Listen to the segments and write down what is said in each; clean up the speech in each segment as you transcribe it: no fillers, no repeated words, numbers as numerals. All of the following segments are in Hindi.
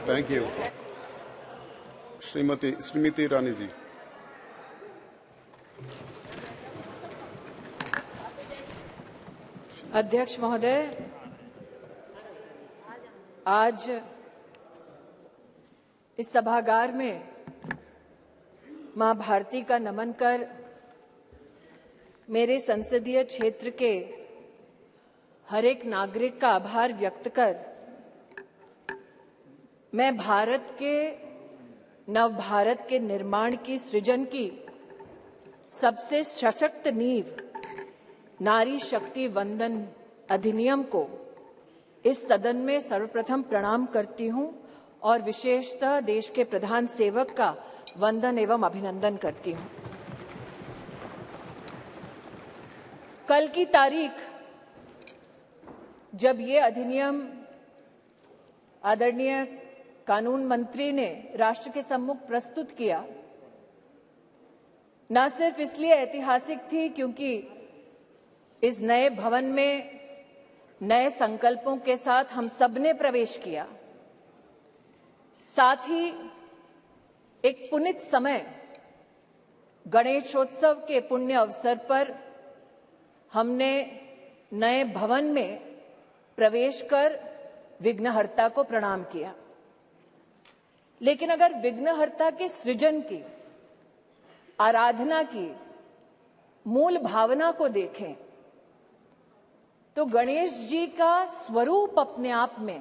Thank you. श्रीमती स्मृति ईरानी जी। अध्यक्ष महोदय, आज इस सभागार में मां भारती का नमन कर मेरे संसदीय क्षेत्र के हर एक नागरिक का आभार व्यक्त कर मैं भारत के नव भारत के निर्माण की सृजन की सबसे सशक्त नींव नारी शक्ति वंदन अधिनियम को इस सदन में सर्वप्रथम प्रणाम करती हूं और विशेषतः देश के प्रधान सेवक का वंदन एवं अभिनंदन करती हूं। कल की तारीख जब ये अधिनियम आदरणीय कानून मंत्री ने राष्ट्र के सम्मुख प्रस्तुत किया, न सिर्फ इसलिए ऐतिहासिक थी क्योंकि इस नए भवन में नए संकल्पों के साथ हम सबने प्रवेश किया, साथ ही एक पुनीत समय गणेशोत्सव के पुण्य अवसर पर हमने नए भवन में प्रवेश कर विघ्नहर्ता को प्रणाम किया। लेकिन अगर विघ्नहर्ता के सृजन की, आराधना की मूल भावना को देखें तो गणेश जी का स्वरूप अपने आप में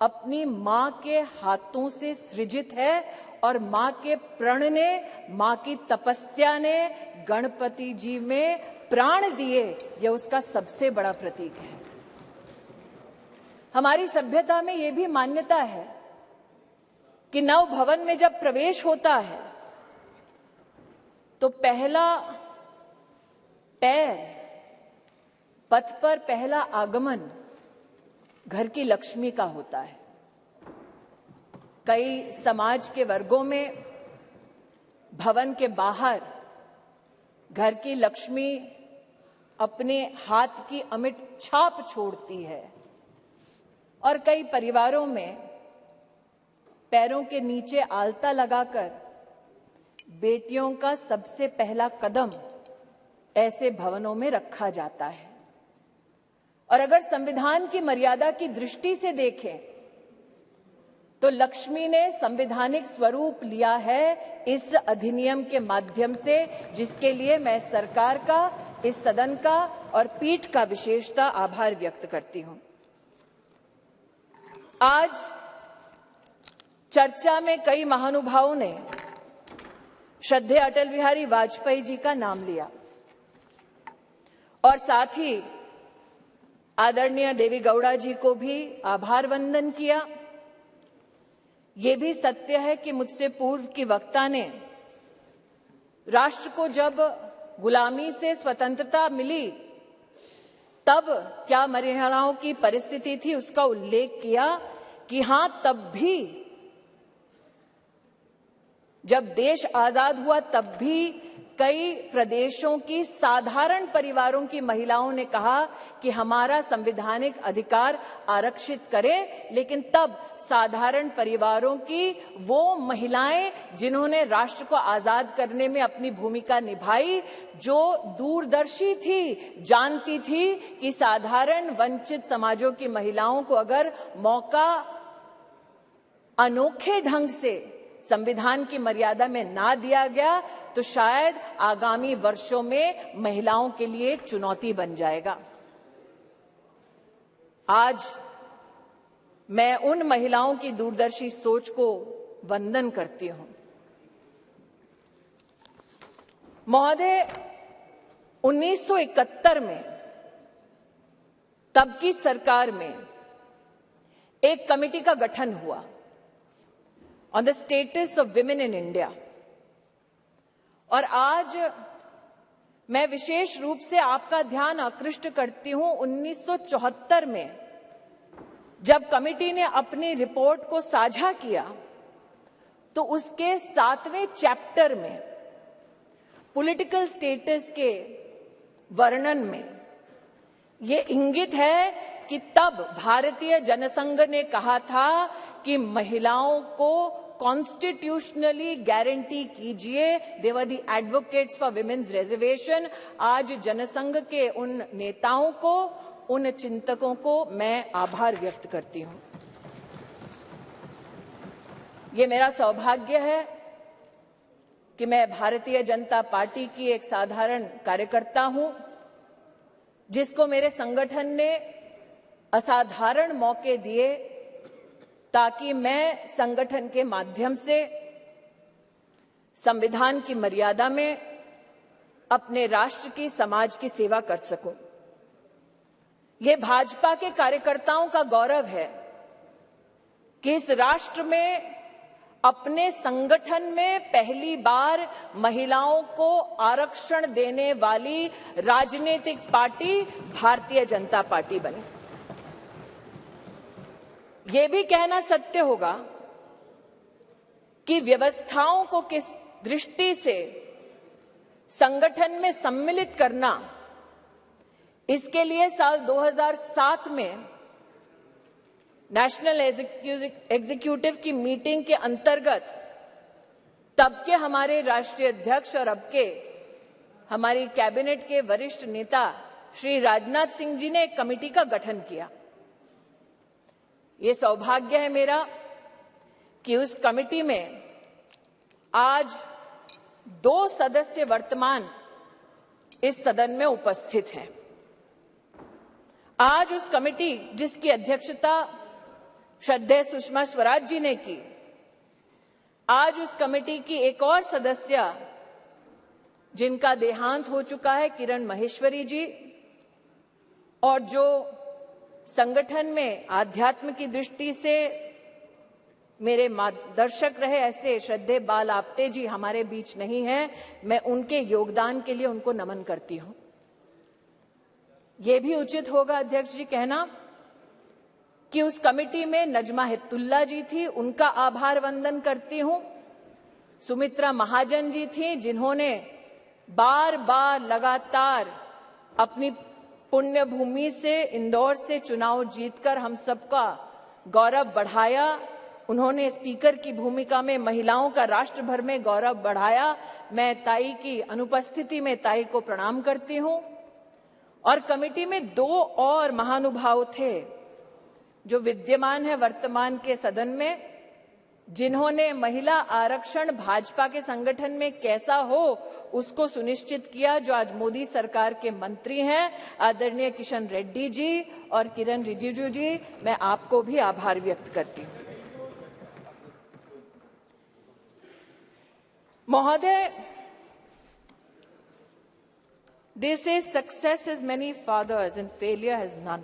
अपनी मां के हाथों से सृजित है और मां के प्रण ने, मां की तपस्या ने गणपति जी में प्राण दिए, यह उसका सबसे बड़ा प्रतीक है। हमारी सभ्यता में यह भी मान्यता है कि नव भवन में जब प्रवेश होता है तो पहला पैर, पथ पर पहला आगमन घर की लक्ष्मी का होता है। कई समाज के वर्गों में भवन के बाहर घर की लक्ष्मी अपने हाथ की अमिट छाप छोड़ती है और कई परिवारों में पैरों के नीचे आलता लगाकर बेटियों का सबसे पहला कदम ऐसे भवनों में रखा जाता है। और अगर संविधान की मर्यादा की दृष्टि से देखें तो लक्ष्मी ने संवैधानिक स्वरूप लिया है इस अधिनियम के माध्यम से, जिसके लिए मैं सरकार का, इस सदन का और पीठ का विशेषतः आभार व्यक्त करती हूं। आज चर्चा में कई महानुभावों ने श्रद्धेय अटल बिहारी वाजपेयी जी का नाम लिया और साथ ही आदरणीय देवी गौड़ा जी को भी आभार वंदन किया। ये भी सत्य है कि मुझसे पूर्व की वक्ता ने राष्ट्र को जब गुलामी से स्वतंत्रता मिली तब क्या महिलाओं की परिस्थिति थी उसका उल्लेख किया कि हां, तब भी जब देश आजाद हुआ तब भी कई प्रदेशों की साधारण परिवारों की महिलाओं ने कहा कि हमारा संवैधानिक अधिकार आरक्षित करें, लेकिन तब साधारण परिवारों की वो महिलाएं जिन्होंने राष्ट्र को आजाद करने में अपनी भूमिका निभाई, जो दूरदर्शी थी, जानती थी कि साधारण वंचित समाजों की महिलाओं को अगर मौका अनोखे ढंग से संविधान की मर्यादा में ना दिया गया तो शायद आगामी वर्षों में महिलाओं के लिए एक चुनौती बन जाएगा। आज मैं उन महिलाओं की दूरदर्शी सोच को वंदन करती हूं। महोदय, 1971 में तब की सरकार में एक कमेटी का गठन हुआ on the status of women in India, और आज मैं विशेष रूप से आपका ध्यान आकृष्ट करती हूं 1974 में जब कमेटी ने अपनी रिपोर्ट को साझा किया तो उसके 7वें चैप्टर में पॉलिटिकल स्टेटस के वर्णन में ये इंगित है कि तब भारतीय जनसंघ ने कहा था कि महिलाओं को कॉन्स्टिट्यूशनली गारंटी कीजिए। They were the advocates for women's reservation. आज जनसंघ के उन नेताओं को, उन चिंतकों को मैं आभार व्यक्त करती हूं। ये मेरा सौभाग्य है कि मैं भारतीय जनता पार्टी की एक साधारण कार्यकर्ता हूं, जिसको मेरे संगठन ने असाधारण मौके दिए ताकि मैं संगठन के माध्यम से संविधान की मर्यादा में अपने राष्ट्र की, समाज की सेवा कर सकूं। ये भाजपा के कार्यकर्ताओं का गौरव है कि इस राष्ट्र में अपने संगठन में पहली बार महिलाओं को आरक्षण देने वाली राजनीतिक पार्टी भारतीय जनता पार्टी बनी। ये भी कहना सत्य होगा कि व्यवस्थाओं को किस दृष्टि से संगठन में सम्मिलित करना, इसके लिए साल 2007 में नेशनल एग्जीक्यूटिव की मीटिंग के अंतर्गत तब के हमारे राष्ट्रीय अध्यक्ष और अब के हमारी कैबिनेट के वरिष्ठ नेता श्री राजनाथ सिंह जी ने एक कमेटी का गठन किया। ये सौभाग्य है मेरा कि उस कमेटी में आज 2 सदस्य वर्तमान इस सदन में उपस्थित हैं। आज उस कमेटी जिसकी अध्यक्षता श्रद्धेय सुषमा स्वराज जी ने की, आज उस कमेटी की एक और सदस्य जिनका देहांत हो चुका है, किरण माहेश्वरी जी, और जो संगठन में आध्यात्म की दृष्टि से मेरे मार्गदर्शक रहे, ऐसे श्रद्धेय बाल आपटे जी हमारे बीच नहीं हैं। मैं उनके योगदान के लिए उनको नमन करती हूं। यह भी उचित होगा अध्यक्ष जी कहना कि उस कमेटी में नजमा हिप्तुल्ला जी थी, उनका आभार वंदन करती हूं। सुमित्रा महाजन जी थी, जिन्होंने बार बार लगातार अपनी पुण्य भूमि से, इंदौर से चुनाव जीतकर हम सबका गौरव बढ़ाया। उन्होंने स्पीकर की भूमिका में महिलाओं का राष्ट्र भर में गौरव बढ़ाया। मैं ताई की अनुपस्थिति में ताई को प्रणाम करती हूं। और कमेटी में 2 और महानुभाव थे जो विद्यमान है वर्तमान के सदन में, जिन्होंने महिला आरक्षण भाजपा के संगठन में कैसा हो उसको सुनिश्चित किया, जो आज मोदी सरकार के मंत्री हैं, आदरणीय किशन रेड्डी जी और किरण रिजिजू जी। मैं आपको भी आभार व्यक्त करती हूं। महोदय, they say success has many fathers and failure has none।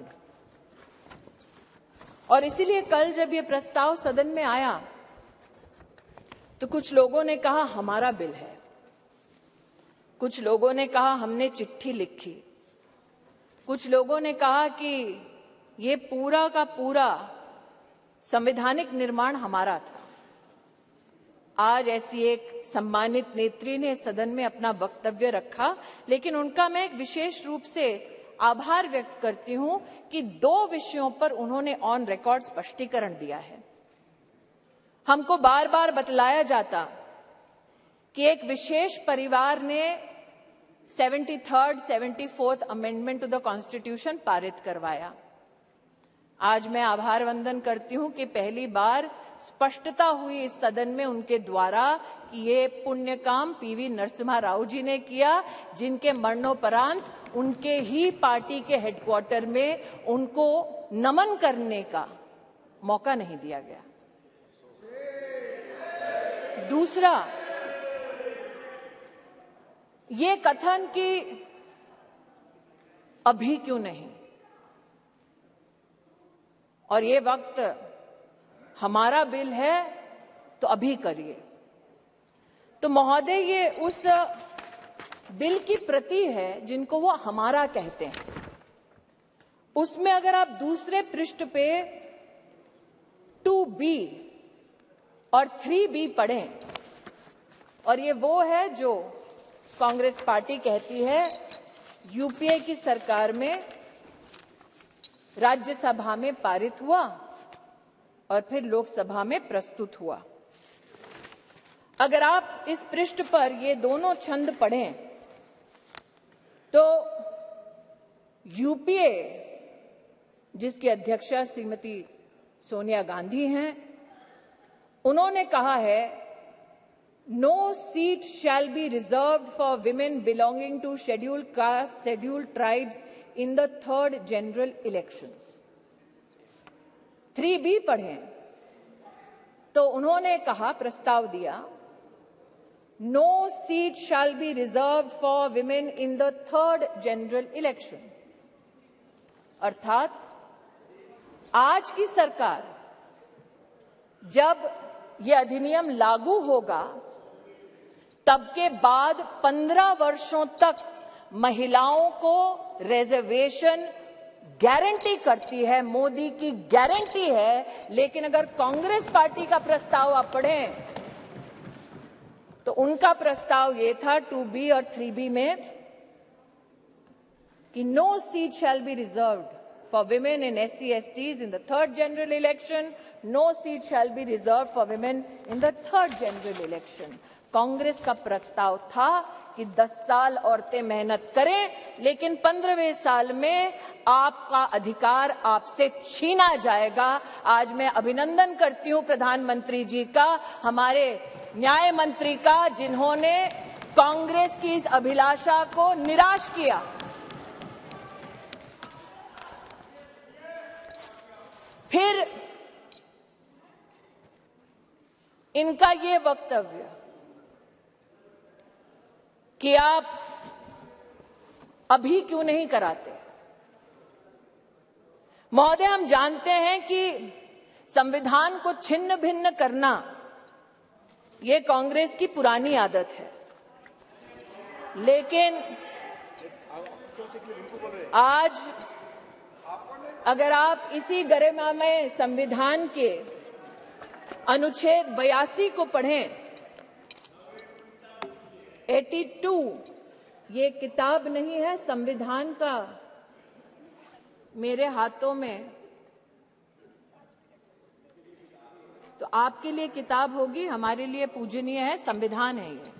और इसीलिए कल जब ये प्रस्ताव सदन में आया तो कुछ लोगों ने कहा हमारा बिल है, कुछ लोगों ने कहा हमने चिट्ठी लिखी, कुछ लोगों ने कहा कि ये पूरा का पूरा संवैधानिक निर्माण हमारा था। आज ऐसी एक सम्मानित नेत्री ने सदन में अपना वक्तव्य रखा, लेकिन उनका मैं एक विशेष रूप से आभार व्यक्त करती हूं कि 2 विषयों पर उन्होंने ऑन रिकॉर्ड स्पष्टीकरण दिया है। हमको बार बार बतलाया जाता कि एक विशेष परिवार ने 73rd, 74th amendment to the constitution पारित करवाया। आज मैं आभार वंदन करती हूं कि पहली बार स्पष्टता हुई इस सदन में उनके द्वारा कि ये पुण्य काम पीवी नरसिम्हा राव जी ने किया, जिनके मरणोपरांत उनके ही पार्टी के हेडक्वार्टर में उनको नमन करने का मौका नहीं दिया गया। दूसरा, ये कथन कि अभी क्यों नहीं और ये वक्त हमारा बिल है तो अभी करिए। तो महोदय, ये उस बिल की प्रति है जिनको वो हमारा कहते हैं। उसमें अगर आप दूसरे पृष्ठ पे 2B और 3B पढ़ें, और ये वो है जो कांग्रेस पार्टी कहती है यूपीए की सरकार में राज्यसभा में पारित हुआ और फिर लोकसभा में प्रस्तुत हुआ। अगर आप इस पृष्ठ पर ये दोनों छंद पढ़ें तो यूपीए, जिसकी अध्यक्षा श्रीमती सोनिया गांधी हैं, उन्होंने कहा है no seat shall be reserved for women belonging to scheduled caste, scheduled tribes in the third general elections. 3B पढ़ें तो उन्होंने कहा, प्रस्ताव दिया, no seat shall be reserved for women in the third general election. अर्थात आज की सरकार जब यह अधिनियम लागू होगा तब के बाद 15 वर्षों तक महिलाओं को रिजर्वेशन गारंटी करती है, मोदी की गारंटी है। लेकिन अगर कांग्रेस पार्टी का प्रस्ताव आप पढ़ें तो उनका प्रस्ताव ये था 2B और 3B में कि no seat shall be reserved for women in SC/STs in the third general election, no seat shall be reserved for women in the third general election. Congress का प्रस्ताव था कि 10 साल औरतें मेहनत करें, लेकिन 15वें साल में आपका अधिकार आपसे छीना जाएगा। आज मैं अभिनंदन करती हूं प्रधानमंत्री जी का, हमारे न्याय मंत्री का, जिन्होंने कांग्रेस की इस अभिलाषा को निराश किया। फिर इनका ये वक्तव्य कि आप अभी क्यों नहीं कराते। महोदय, हम जानते हैं कि संविधान को छिन्न भिन्न करना ये कांग्रेस की पुरानी आदत है, लेकिन आज अगर आप इसी गरिमामय संविधान के अनुच्छेद 82 को पढ़ें, 82 ये किताब नहीं है संविधान का, मेरे हाथों में, तो आपके लिए किताब होगी, हमारे लिए पूजनीय है, संविधान है ये।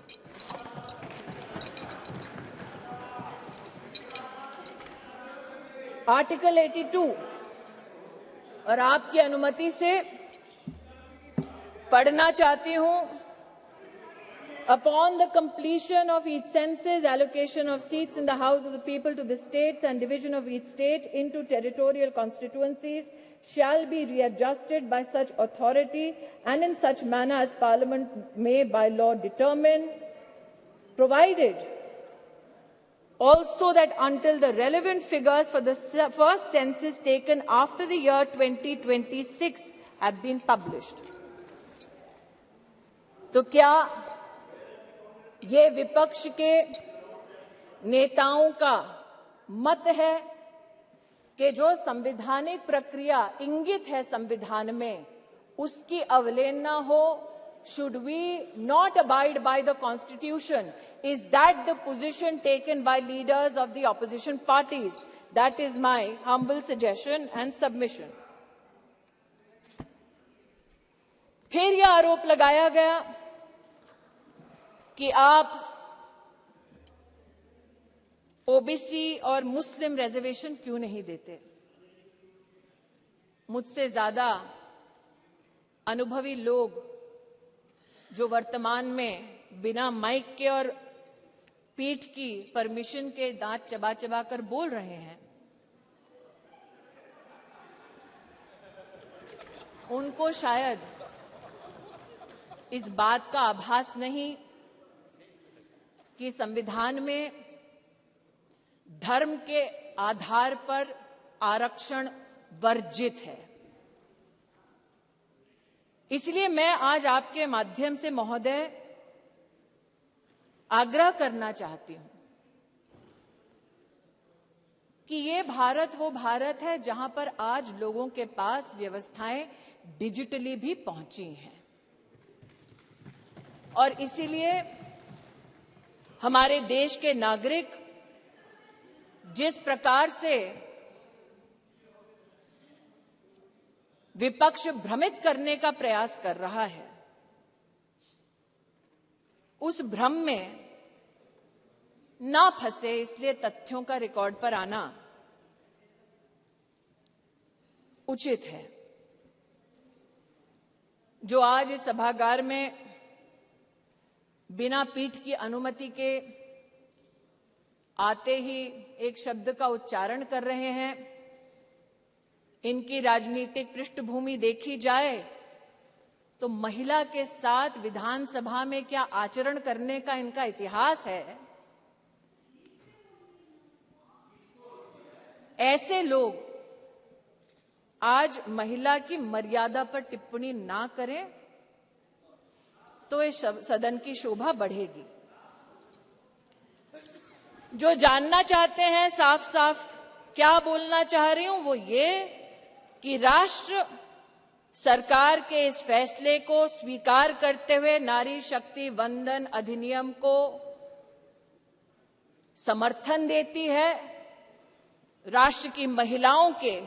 आर्टिकल 82 और आपकी अनुमति से पढ़ना चाहती हूं। Upon the completion of each census, allocation of seats in the House of the People to the states and division of each state into territorial constituencies shall be readjusted by such authority and in such manner as Parliament may by law determine, provided also that until the relevant figures for the first census taken after the year 2026 have been published. तो क्या ये विपक्ष के नेताओं का मत है कि जो संवैधानिक प्रक्रिया इंगित है संविधान में, उसकी अवहेलना हो? Should we not abide by the Constitution? Is that the position taken by leaders of the opposition parties? That is my humble suggestion and submission. फिर यह आरोप लगाया गया कि आप ओबीसी और मुस्लिम रिजर्वेशन क्यों नहीं देते। मुझसे ज्यादा अनुभवी लोग जो वर्तमान में बिना माइक के और पीठ की परमिशन के दांत चबा चबा कर बोल रहे हैं, उनको शायद इस बात का आभास नहीं कि संविधान में धर्म के आधार पर आरक्षण वर्जित है। इसलिए मैं आज आपके माध्यम से महोदय आग्रह करना चाहती हूं कि ये भारत वो भारत है जहां पर आज लोगों के पास व्यवस्थाएं डिजिटली भी पहुंची हैं, और इसीलिए हमारे देश के नागरिक जिस प्रकार से विपक्ष भ्रमित करने का प्रयास कर रहा है, उस भ्रम में ना फंसे, इसलिए तथ्यों का रिकॉर्ड पर आना उचित है। जो आज इस सभागार में बिना पीठ की अनुमति के आते ही एक शब्द का उच्चारण कर रहे हैं, इनकी राजनीतिक पृष्ठभूमि देखी जाए तो महिला के साथ विधानसभा में क्या आचरण करने का इनका इतिहास है। ऐसे लोग आज महिला की मर्यादा पर टिप्पणी ना करें तो इस सदन की शोभा बढ़ेगी। जो जानना चाहते हैं साफ साफ क्या बोलना चाह रही हूं, वो ये कि राष्ट्र सरकार के इस फैसले को स्वीकार करते हुए नारी शक्ति वंदन अधिनियम को समर्थन देती है। राष्ट्र की महिलाओं के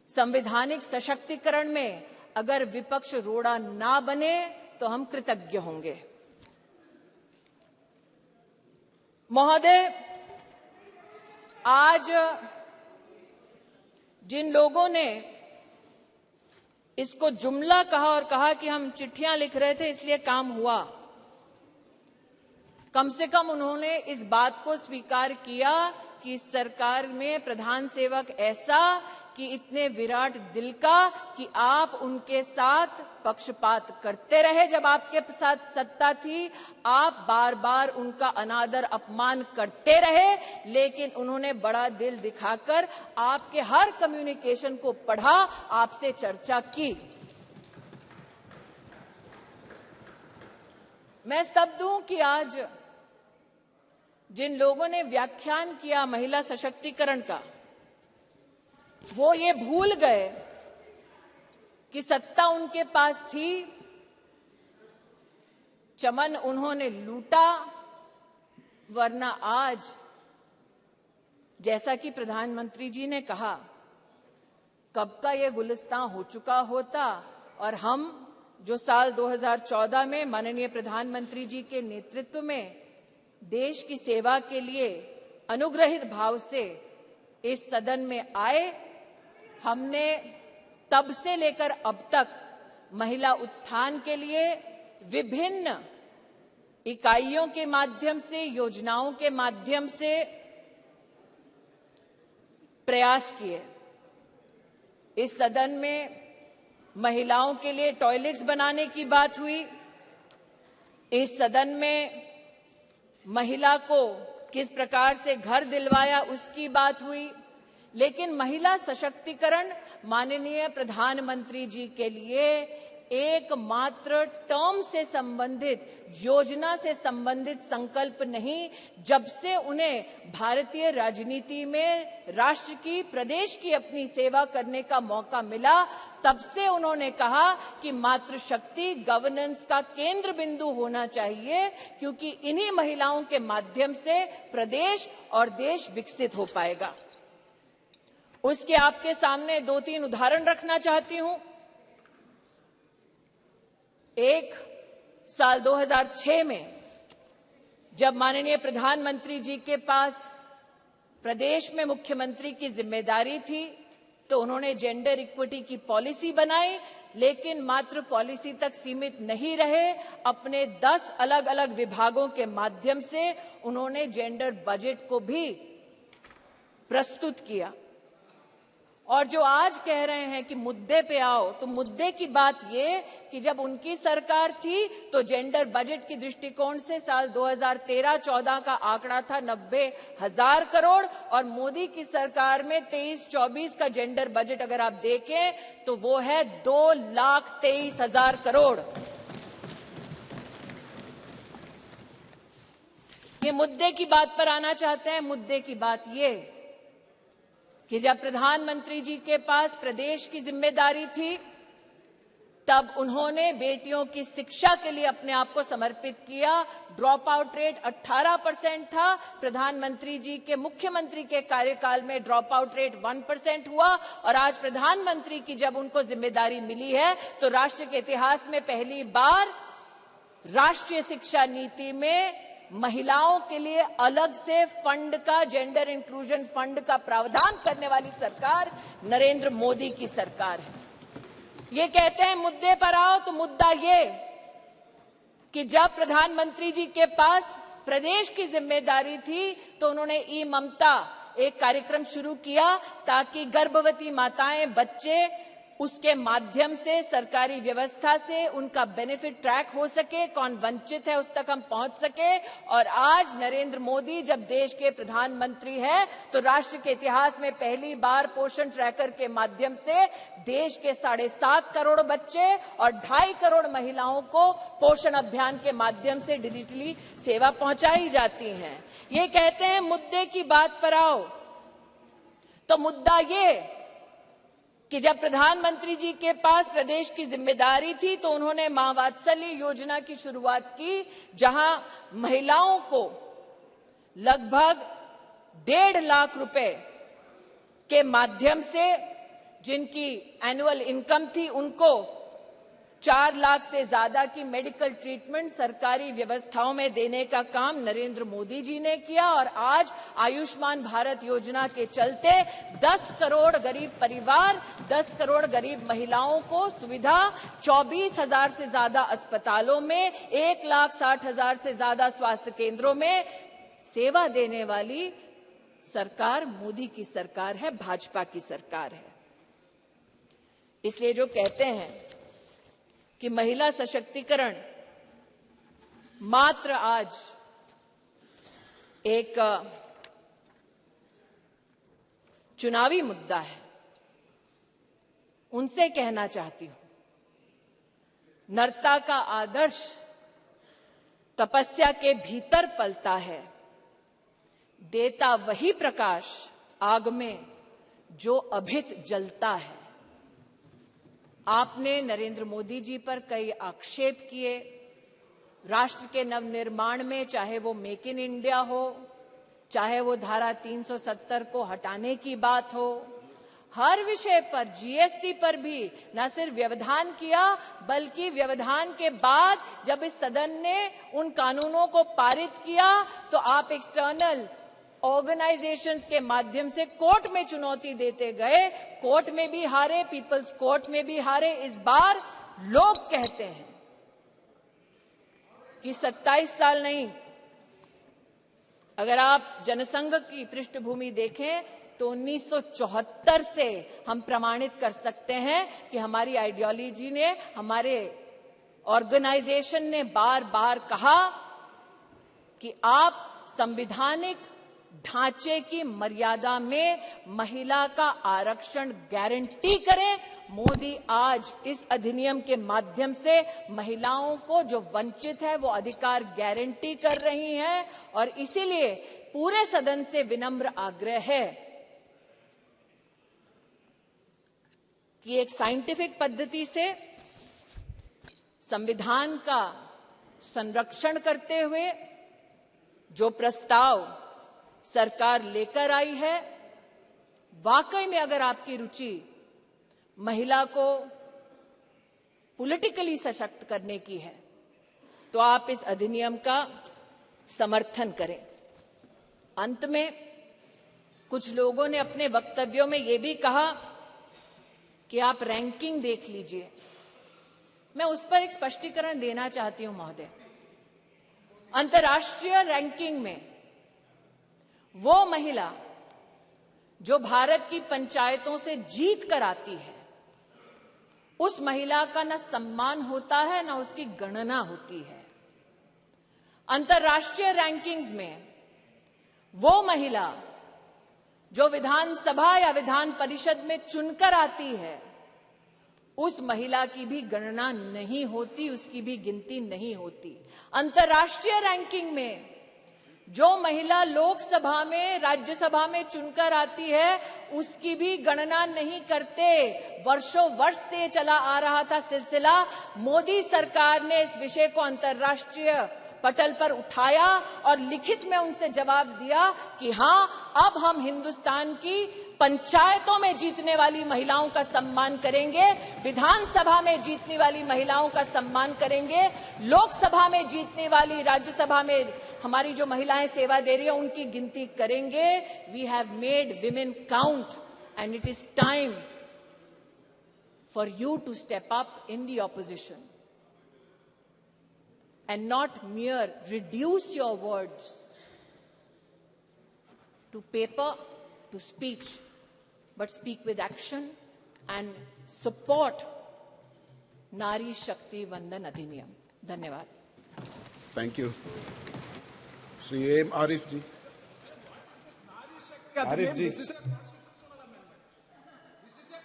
संवैधानिक सशक्तिकरण में अगर विपक्ष रोड़ा ना बने तो हम कृतज्ञ होंगे। महोदय, आज जिन लोगों ने इसको जुमला कहा और कहा कि हम चिट्ठियां लिख रहे थे इसलिए काम हुआ, कम से कम उन्होंने इस बात को स्वीकार किया कि सरकार में प्रधान सेवक ऐसा कि इतने विराट दिल का कि आप उनके साथ पक्षपात करते रहे। जब आपके साथ सत्ता थी आप बार बार उनका अनादर अपमान करते रहे, लेकिन उन्होंने बड़ा दिल दिखाकर आपके हर कम्युनिकेशन को पढ़ा, आपसे चर्चा की। मैं स्तब्ध हूं कि आज जिन लोगों ने व्याख्यान किया महिला सशक्तिकरण का, वो ये भूल गए कि सत्ता उनके पास थी, चमन उन्होंने लूटा, वरना आज जैसा कि प्रधानमंत्री जी ने कहा कब का ये गुलिस्तां हो चुका होता और हम जो साल 2014 में माननीय प्रधानमंत्री जी के नेतृत्व में देश की सेवा के लिए अनुग्रहित भाव से इस सदन में आए, हमने तब से लेकर अब तक महिला उत्थान के लिए विभिन्न इकाइयों के माध्यम से, योजनाओं के माध्यम से प्रयास किए। इस सदन में महिलाओं के लिए टॉयलेट्स बनाने की बात हुई, इस सदन में महिला को किस प्रकार से घर दिलवाया उसकी बात हुई, लेकिन महिला सशक्तिकरण माननीय प्रधानमंत्री जी के लिए एकमात्र टर्म से संबंधित, योजना से संबंधित संकल्प नहीं। जब से उन्हें भारतीय राजनीति में राष्ट्र की, प्रदेश की अपनी सेवा करने का मौका मिला, तब से उन्होंने कहा कि मातृशक्ति गवर्नेंस का केंद्र बिंदु होना चाहिए, क्योंकि इन्हीं महिलाओं के माध्यम से प्रदेश और देश विकसित हो पाएगा। उसके आपके सामने 2-3 उदाहरण रखना चाहती हूं। एक, साल 2006 में जब माननीय प्रधानमंत्री जी के पास प्रदेश में मुख्यमंत्री की जिम्मेदारी थी तो उन्होंने जेंडर इक्विटी की पॉलिसी बनाई, लेकिन मात्र पॉलिसी तक सीमित नहीं रहे, अपने 10 अलग अलग विभागों के माध्यम से उन्होंने जेंडर बजट को भी प्रस्तुत किया। और जो आज कह रहे हैं कि मुद्दे पे आओ, तो मुद्दे की बात ये कि जब उनकी सरकार थी तो जेंडर बजट की दृष्टिकोण से साल 2013-14 का आंकड़ा था 90,000 करोड़ और मोदी की सरकार में 23-24 का जेंडर बजट अगर आप देखें तो वो है 2,23,000 करोड़। ये मुद्दे की बात पर आना चाहते हैं। मुद्दे की बात ये कि जब प्रधानमंत्री जी के पास प्रदेश की जिम्मेदारी थी तब उन्होंने बेटियों की शिक्षा के लिए अपने आप को समर्पित किया। ड्रॉप आउट रेट 18% था। प्रधानमंत्री जी के मुख्यमंत्री के कार्यकाल में ड्रॉप आउट रेट 1% हुआ और आज प्रधानमंत्री की जब उनको जिम्मेदारी मिली है तो राष्ट्र के इतिहास में पहली बार राष्ट्रीय शिक्षा नीति में महिलाओं के लिए अलग से फंड का, जेंडर इंक्लूजन फंड का प्रावधान करने वाली सरकार नरेंद्र मोदी की सरकार है। ये कहते हैं मुद्दे पर आओ, तो मुद्दा ये कि जब प्रधानमंत्री जी के पास प्रदेश की जिम्मेदारी थी तो उन्होंने ई ममता एक कार्यक्रम शुरू किया ताकि गर्भवती माताएं, बच्चे उसके माध्यम से सरकारी व्यवस्था से उनका बेनिफिट ट्रैक हो सके, कौन वंचित है उस तक हम पहुंच सके। और आज नरेंद्र मोदी जब देश के प्रधानमंत्री हैं तो राष्ट्र के इतिहास में पहली बार पोषण ट्रैकर के माध्यम से देश के 7.5 करोड़ बच्चे और 2.5 करोड़ महिलाओं को पोषण अभियान के माध्यम से डिजिटली सेवा पहुंचाई जाती है। ये कहते हैं मुद्दे की बात पर आओ, तो मुद्दा ये कि जब प्रधानमंत्री जी के पास प्रदेश की जिम्मेदारी थी तो उन्होंने मां वात्सल्य योजना की शुरुआत की, जहां महिलाओं को लगभग 1.5 लाख रुपए के माध्यम से जिनकी एनुअल इनकम थी उनको 4 लाख से ज्यादा की मेडिकल ट्रीटमेंट सरकारी व्यवस्थाओं में देने का काम नरेंद्र मोदी जी ने किया। और आज आयुष्मान भारत योजना के चलते 10 करोड़ गरीब परिवार, 10 करोड़ गरीब महिलाओं को सुविधा, 24,000 से ज्यादा अस्पतालों में, 1,60,000 से ज्यादा स्वास्थ्य केंद्रों में सेवा देने वाली सरकार मोदी की सरकार है, भाजपा की सरकार है। इसलिए जो कहते हैं कि महिला सशक्तिकरण मात्र आज एक चुनावी मुद्दा है, उनसे कहना चाहती हूं, नरता का आदर्श तपस्या के भीतर पलता है, देता वही प्रकाश आग में जो अभित जलता है। आपने नरेंद्र मोदी जी पर कई आक्षेप किए राष्ट्र के नवनिर्माण में, चाहे वो मेक इन इंडिया हो, चाहे वो धारा 370 को हटाने की बात हो, हर विषय पर, जीएसटी पर भी न सिर्फ व्यवधान किया बल्कि व्यवधान के बाद जब इस सदन ने उन कानूनों को पारित किया तो आप एक्सटर्नल ऑर्गेनाइजेशंस के माध्यम से कोर्ट में चुनौती देते गए, कोर्ट में भी हारे, पीपल्स कोर्ट में भी हारे। इस बार लोग कहते हैं कि 27 साल नहीं, अगर आप जनसंघ की पृष्ठभूमि देखें तो 1974 से हम प्रमाणित कर सकते हैं कि हमारी आइडियोलॉजी ने, हमारे ऑर्गेनाइजेशन ने बार बार कहा कि आप संवैधानिक ढांचे की मर्यादा में महिला का आरक्षण गारंटी करें। मोदी आज इस अधिनियम के माध्यम से महिलाओं को जो वंचित है वो अधिकार गारंटी कर रही हैं और इसीलिए पूरे सदन से विनम्र आग्रह है कि एक साइंटिफिक पद्धति से संविधान का संरक्षण करते हुए जो प्रस्ताव सरकार लेकर आई है, वाकई में अगर आपकी रुचि महिला को पॉलिटिकली सशक्त करने की है तो आप इस अधिनियम का समर्थन करें। अंत में कुछ लोगों ने अपने वक्तव्यों में यह भी कहा कि आप रैंकिंग देख लीजिए। मैं उस पर एक स्पष्टीकरण देना चाहती हूं महोदय। अंतर्राष्ट्रीय रैंकिंग में वो महिला जो भारत की पंचायतों से जीत कर आती है, उस महिला का न सम्मान होता है न उसकी गणना होती है। अंतर्राष्ट्रीय रैंकिंग्स में वो महिला जो विधानसभा या विधान परिषद में चुनकर आती है, उस महिला की भी गणना नहीं होती, उसकी भी गिनती नहीं होती। अंतर्राष्ट्रीय रैंकिंग में जो महिला लोकसभा में, राज्यसभा में चुनकर आती है, उसकी भी गणना नहीं करते। वर्षों वर्ष से चला आ रहा था सिलसिला। मोदी सरकार ने इस विषय को अंतर्राष्ट्रीय पटल पर उठाया और लिखित में उनसे जवाब दिया कि हां, अब हम हिंदुस्तान की पंचायतों में जीतने वाली महिलाओं का सम्मान करेंगे, विधानसभा में जीतने वाली महिलाओं का सम्मान करेंगे, लोकसभा में जीतने वाली, राज्यसभा में हमारी जो महिलाएं सेवा दे रही है उनकी गिनती करेंगे। We have made women count and it is time for you to step up in the opposition and not mere reduce your words to paper, to speech, but speak with action and support Nari Shakti Vandan Adhiniyam. Dhanyawad. Thank you. Shri A.M. Arif ji. Arif ji. This is a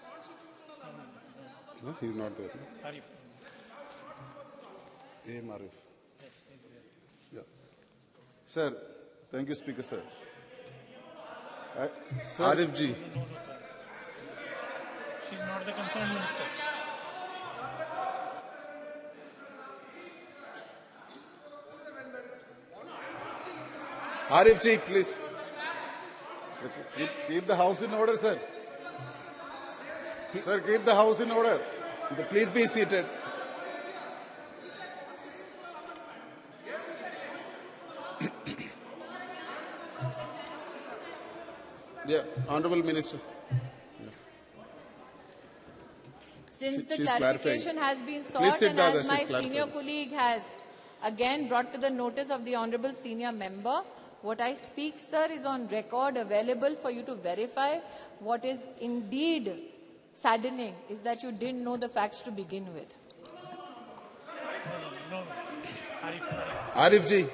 constitutional amendment. No, he's not there. Arif. A.M. Arif. Yeah. Sir, thank you, Speaker, sir. Arif ji. She's not the concerned minister. Arif ji, please. Keep the house in order, sir. Sir, keep the house in order. Please be seated. Yeah, Honorable Minister. Since the She's clarification clarifying. has been sought Please sit and down, as she's my clarifying. senior colleague has again brought to the notice of the Honorable Senior Member, what I speak, sir, is on record, available for you to verify. What is indeed saddening is that you didn't know the facts to begin with. No. Arif. Arif ji.